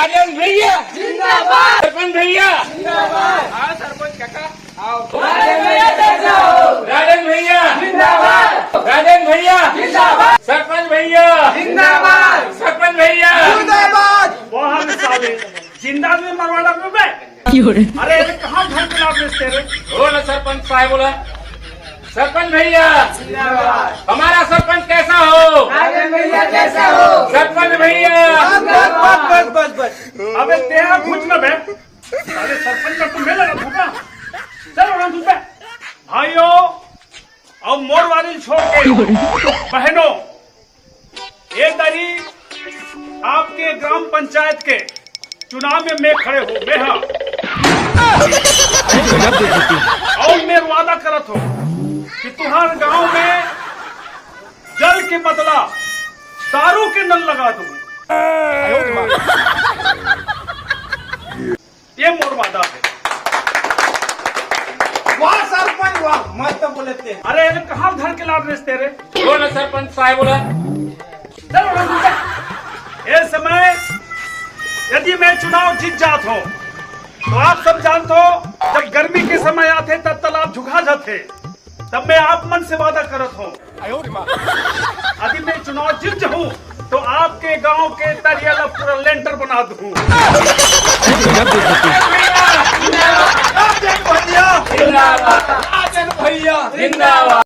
राजन भैया जिंदाबाद सरपंच भैया जिंदाबाद हाँ सरपंच काका राजन भैया कैसे हो राजन भैया जिंदाबाद राजन भैया जिंदाबाद सरपंच भैया जिंदाबाद सरपंच भैया जिंदाबाद वाहन साले जिंदा में मरवाड़ा में बे अरे ये कहाँ घर के लाभ बेचते रे हो ना सरपंच साहब बोला सरपंच भैया जिंदाबाद हमारा सरपंच कैसा हो राजन भैया कैसे हो सरपंच भैया बस अबे तेरा कुछ न बे अरे सरपंच का तुम्हें लगा धोखा चल वहां धूपे भाइयों अब मोरवारी छोड़ के बहनों एक तारीख आपके ग्राम पंचायत के चुनाव में मैं खड़े हो मैं हाँ और मैं वादा करत हूँ कि तुम्हारे गांव में जल के बदला दारू के नल लगा दूंगा ये मोर वादा है। वाह सरपंच वाह मस्त बोलते हैं अरे ये कहाँ घर के लाभ बेचते रे हो ना सरपंच साहब बोला चल वहां धूपे। इस समय यदि मैं चुनाव जीत जात हूँ तो आप सब जानते हो जब गर्मी के समय आते तब तालाब झुका जाते तब मैं आप मन से वादा करत हूँ यदि मैं चुनाव जीत जाऊँ तो आपके गांव के तरियाला पूरा लेंटर बना दूँ जिंदाबाद राजन भैया जिंदाबाद